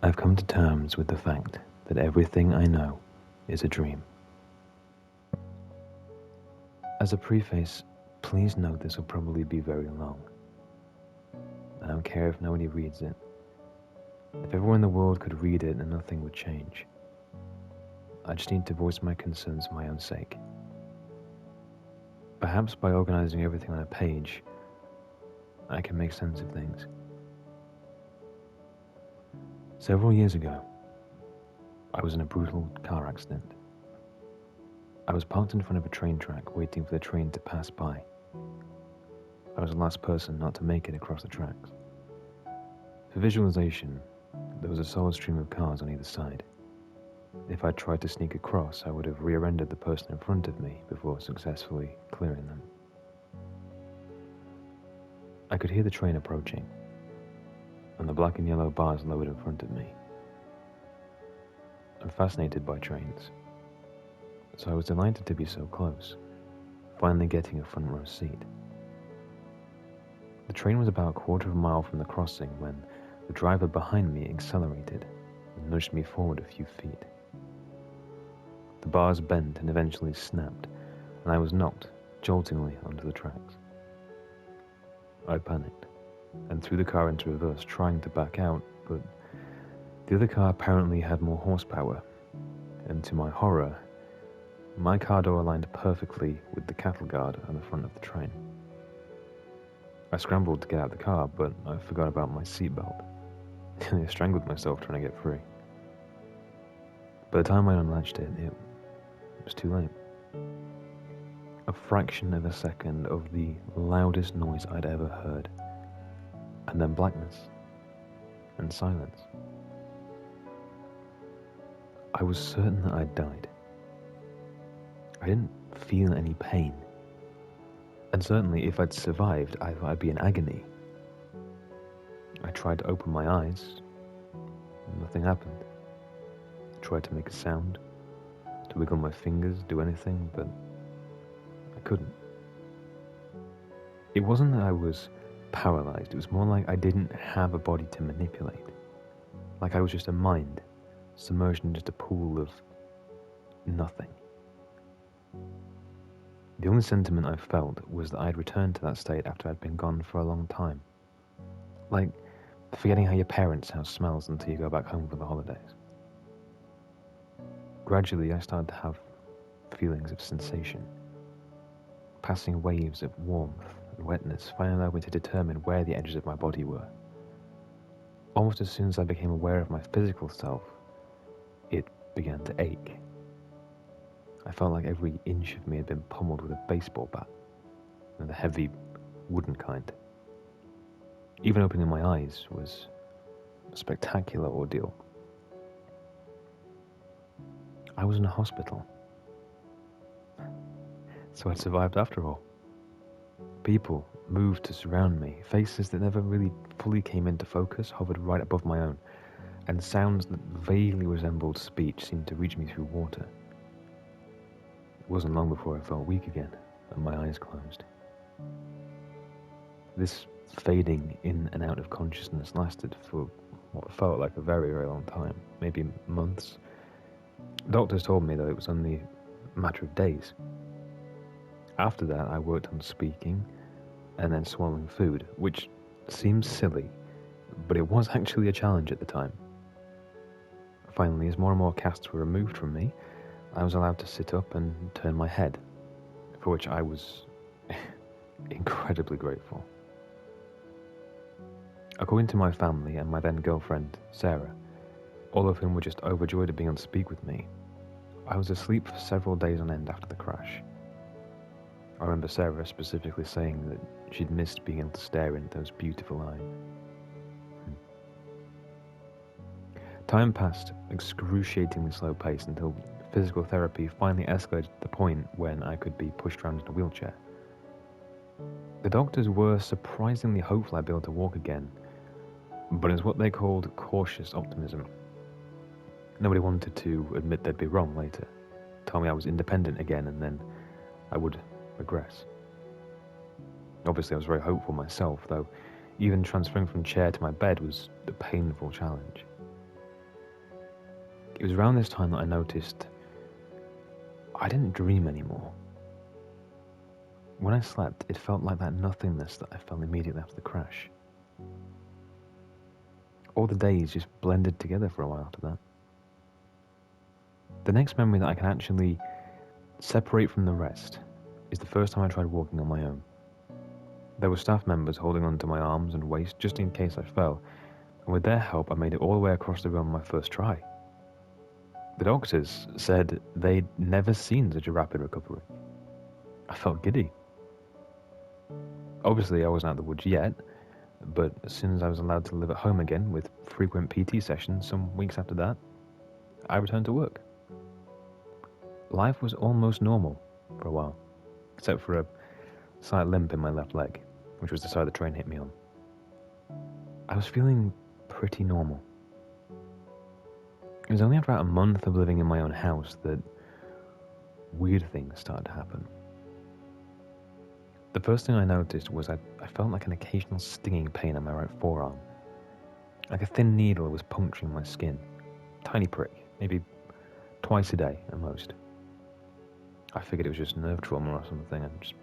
I've come to terms with the fact that everything I know is a dream. As a preface, please note this will probably be very long. I don't care if nobody reads it. If everyone in the world could read it, then nothing would change. I just need to voice my concerns for my own sake. Perhaps by organizing everything on a page, I can make sense of things. Several years ago, I was in a brutal car accident. I was parked in front of a train track waiting for the train to pass by. I was the last person not to make it across the tracks. For visualization, there was a solid stream of cars on either side. If I tried to sneak across, I would have rear-ended the person in front of me before successfully clearing them. I could hear the train approaching, and the black and yellow bars lowered in front of me. I'm fascinated by trains, so I was delighted to be so close, finally getting a front row seat. The train was about a quarter of a mile from the crossing when the driver behind me accelerated and nudged me forward a few feet. The bars bent and eventually snapped, and I was knocked joltingly onto the tracks. I panicked and threw the car into reverse, trying to back out, but the other car apparently had more horsepower, and to my horror, my car door aligned perfectly with the cattle guard on the front of the train. I scrambled to get out of the car, but I forgot about my seatbelt. I strangled myself trying to get free. By the time I unlatched it, it was too late. A fraction of a second of the loudest noise I'd ever heard, and then blackness and silence. I was certain that I'd died. I didn't feel any pain, and certainly if I'd survived, I thought I'd be in agony. I tried to open my eyes, and nothing happened. I tried to make a sound, to wiggle my fingers, do anything, but I couldn't. It wasn't that I was paralyzed, it was more like I didn't have a body to manipulate. Like I was just a mind, submerged in just a pool of nothing. The only sentiment I felt was that I'd returned to that state after I'd been gone for a long time. Like forgetting how your parents' house smells until you go back home for the holidays. Gradually, I started to have feelings of sensation, passing waves of warmth and wetness finally allowed me to determine where the edges of my body were. Almost as soon as I became aware of my physical self, it began to ache. I felt like every inch of me had been pummeled with a baseball bat, and the heavy, wooden kind. Even opening my eyes was a spectacular ordeal. I was in a hospital. So I'd survived after all. People moved to surround me, faces that never really fully came into focus hovered right above my own, and sounds that vaguely resembled speech seemed to reach me through water. It wasn't long before I felt weak again, and my eyes closed. This fading in and out of consciousness lasted for what felt like a very, very long time, maybe months. Doctors told me that it was only a matter of days. After that, I worked on speaking and then swallowing food, which seems silly, but it was actually a challenge at the time. Finally, as more and more casts were removed from me, I was allowed to sit up and turn my head, for which I was incredibly grateful. According to my family and my then girlfriend, Sarah, all of whom were just overjoyed at being on speak with me, I was asleep for several days on end after the crash. I remember Sarah specifically saying that she'd missed being able to stare into those beautiful eyes. Time passed excruciatingly slow pace until physical therapy finally escalated to the point when I could be pushed around in a wheelchair. The doctors were surprisingly hopeful I'd be able to walk again, but it's what they called cautious optimism. Nobody wanted to admit they'd be wrong later, tell me I was independent again, and then I would regress. Obviously I was very hopeful myself, though even transferring from chair to my bed was a painful challenge. It was around this time that I noticed I didn't dream anymore. When I slept, it felt like that nothingness that I felt immediately after the crash. All the days just blended together for a while after that. The next memory that I can actually separate from the rest is the first time I tried walking on my own. There were staff members holding onto my arms and waist just in case I fell, and with their help I made it all the way across the room on my first try. The doctors said they'd never seen such a rapid recovery. I felt giddy. Obviously I wasn't out of the woods yet, but as soon as I was allowed to live at home again with frequent PT sessions some weeks after that, I returned to work. Life was almost normal for a while, except for a slight limp in my left leg, which was the side the train hit me on. I was feeling pretty normal. It was only after about a month of living in my own house that weird things started to happen. The first thing I noticed was I felt like an occasional stinging pain on my right forearm. Like a thin needle was puncturing my skin. Tiny prick, maybe twice a day at most. I figured it was just nerve trauma or something and just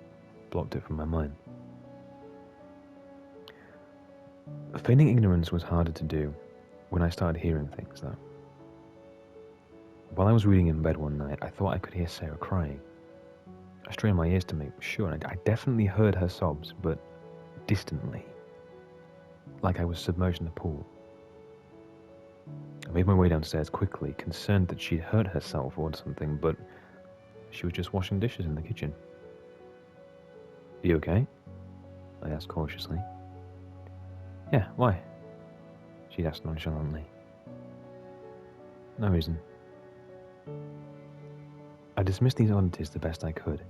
blocked it from my mind. Feigning ignorance was harder to do when I started hearing things, though. While I was reading in bed one night, I thought I could hear Sarah crying. I strained my ears to make sure, and I definitely heard her sobs, but distantly, like I was submerged in a pool. I made my way downstairs quickly, concerned that she'd hurt herself or something, but she was just washing dishes in the kitchen. "Are you okay?" I asked cautiously. "Yeah, why?" she asked nonchalantly. "No reason." I dismissed these oddities the best I could.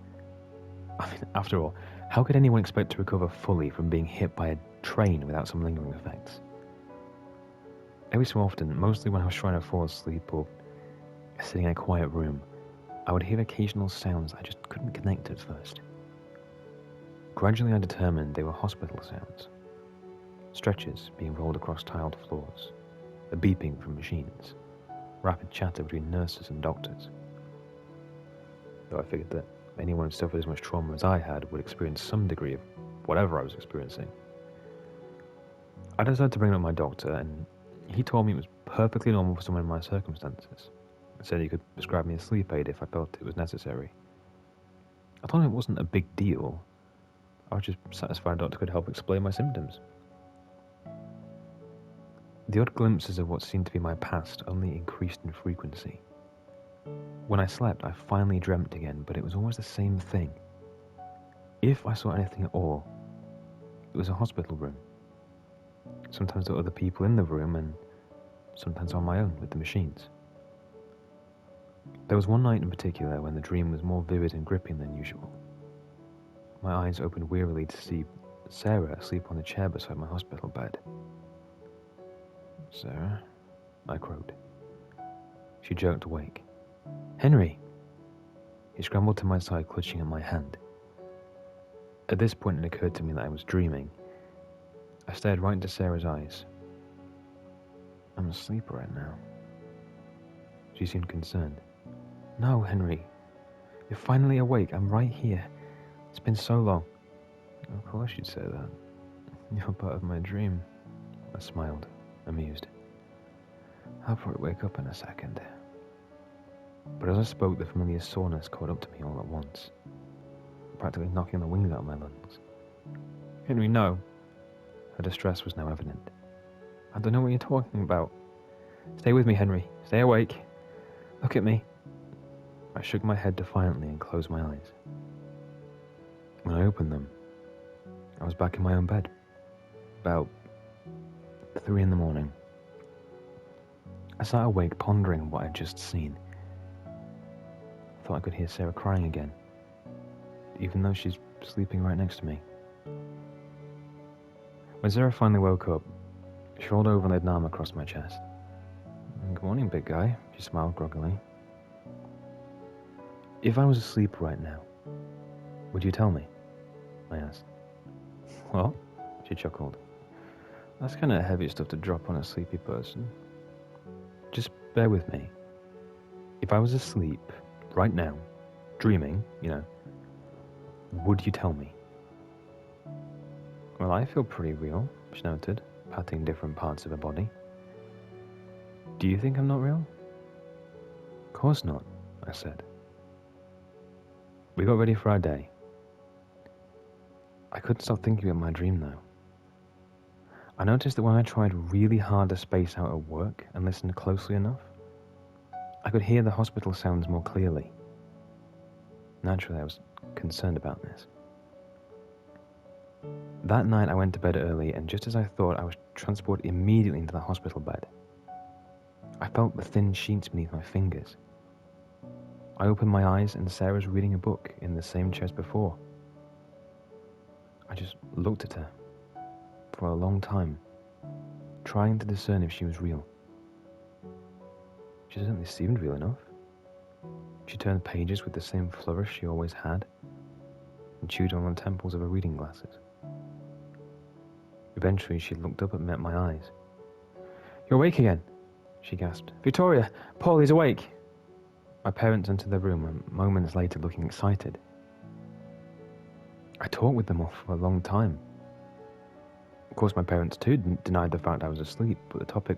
I mean, after all, how could anyone expect to recover fully from being hit by a train without some lingering effects? Every so often, mostly when I was trying to fall asleep or sitting in a quiet room, I would hear occasional sounds I just couldn't connect at first. Gradually I determined they were hospital sounds. Stretchers being rolled across tiled floors, a beeping from machines, rapid chatter between nurses and doctors. Though I figured that anyone who suffered as much trauma as I had would experience some degree of whatever I was experiencing. I decided to bring up my doctor, and he told me it was perfectly normal for someone in my circumstances. He said he could prescribe me a sleep aid if I felt it was necessary. I told him it wasn't a big deal. I was just satisfied a doctor could help explain my symptoms. The odd glimpses of what seemed to be my past only increased in frequency. When I slept, I finally dreamt again, but it was always the same thing. If I saw anything at all, it was a hospital room. Sometimes there were other people in the room, and sometimes on my own with the machines. There was one night in particular when the dream was more vivid and gripping than usual. My eyes opened wearily to see Sarah asleep on the chair beside my hospital bed. "Sarah?" I croaked. She jerked awake. "Henry!" He scrambled to my side, clutching at my hand. At this point, it occurred to me that I was dreaming. I stared right into Sarah's eyes. "I'm asleep right now." She seemed concerned. "No, Henry. You're finally awake. I'm right here. It's been so long." "Of course you'd say that. You're part of my dream." I smiled, amused. "I'll probably wake up in a second." But as I spoke, the familiar soreness caught up to me all at once, practically knocking the wind out of my lungs. "Henry, no." Her distress was now evident. "I don't know what you're talking about. Stay with me, Henry. Stay awake. Look at me." I shook my head defiantly and closed my eyes. When I opened them, I was back in my own bed, about 3 in the morning. I sat awake pondering what I'd just seen. I thought I could hear Sarah crying again, even though she's sleeping right next to me. When Sarah finally woke up, she rolled over and laid an arm across my chest. "Good morning, big guy," she smiled groggily. "If I was asleep right now, would you tell me?" I asked. "Well," she chuckled, "that's kind of heavy stuff to drop on a sleepy person. Just bear with me. If I was asleep, right now, dreaming, would you tell me? Well, I feel pretty real, she noted, patting different parts of her body. Do you think I'm not real? Of course not, I said. We got ready for our day. I couldn't stop thinking about my dream, though. I noticed that when I tried really hard to space out at work and listened closely enough, I could hear the hospital sounds more clearly. Naturally, I was concerned about this. That night, I went to bed early, and just as I thought, I was transported immediately into the hospital bed. I felt the thin sheets beneath my fingers. I opened my eyes, and Sarah was reading a book in the same chair as before. I just looked at her for a long time, trying to discern if she was real. She certainly seemed real enough. She turned pages with the same flourish she always had, and chewed on the temples of her reading glasses. Eventually, she looked up and met my eyes. "You're awake again," she gasped. "Victoria, Paul, he's awake." My parents entered the room, and moments later looking excited. I talked with them all for a long time. Of course, my parents too denied the fact I was asleep, but the topic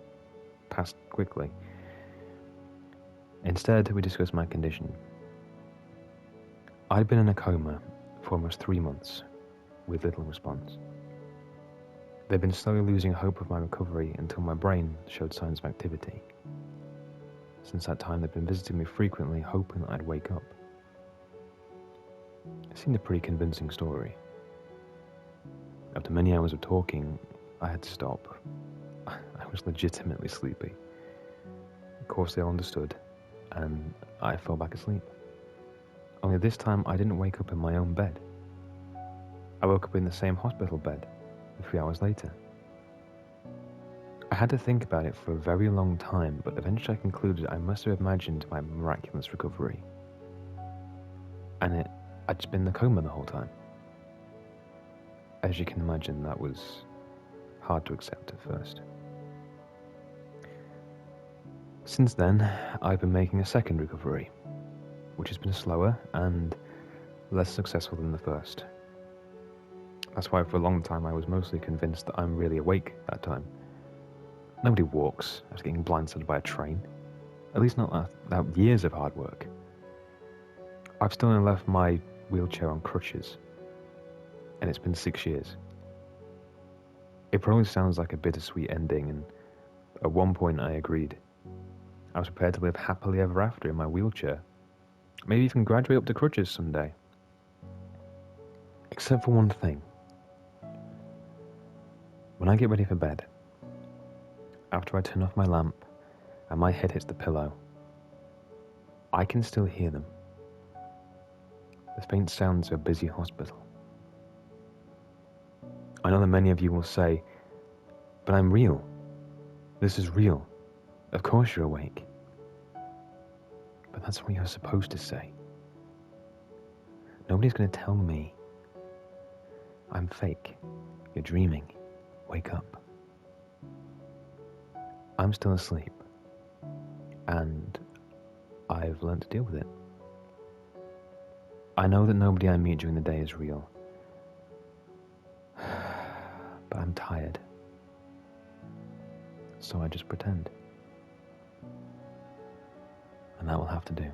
passed quickly. Instead, we discussed my condition. I'd been in a coma for almost 3 months, with little response. They'd been slowly losing hope of my recovery until my brain showed signs of activity. Since that time, they'd been visiting me frequently, hoping that I'd wake up. It seemed a pretty convincing story. After many hours of talking, I had to stop. I was legitimately sleepy. Of course, they all understood, and I fell back asleep. Only this time, I didn't wake up in my own bed. I woke up in the same hospital bed 3 hours later. I had to think about it for a very long time, but eventually I concluded I must have imagined my miraculous recovery. And I'd just been in the coma the whole time. As you can imagine, that was hard to accept at first. Since then, I've been making a second recovery, which has been slower and less successful than the first. That's why for a long time I was mostly convinced that I'm really awake that time. Nobody walks after getting blindsided by a train, at least not without years of hard work. I've still only left my wheelchair on crutches, and it's been 6 years. It probably sounds like a bittersweet ending, and at one point I agreed. I was prepared to live happily ever after in my wheelchair, maybe even graduate up to crutches someday. Except for one thing. When I get ready for bed, after I turn off my lamp and my head hits the pillow, I can still hear them. The faint sounds of a busy hospital. I know that many of you will say, "But I'm real. This is real. Of course you're awake." But that's what you're supposed to say. Nobody's going to tell me I'm fake. You're dreaming. Wake up. I'm still asleep, and I've learned to deal with it. I know that nobody I meet during the day is real, but I'm tired, so I just pretend. And that will have to do.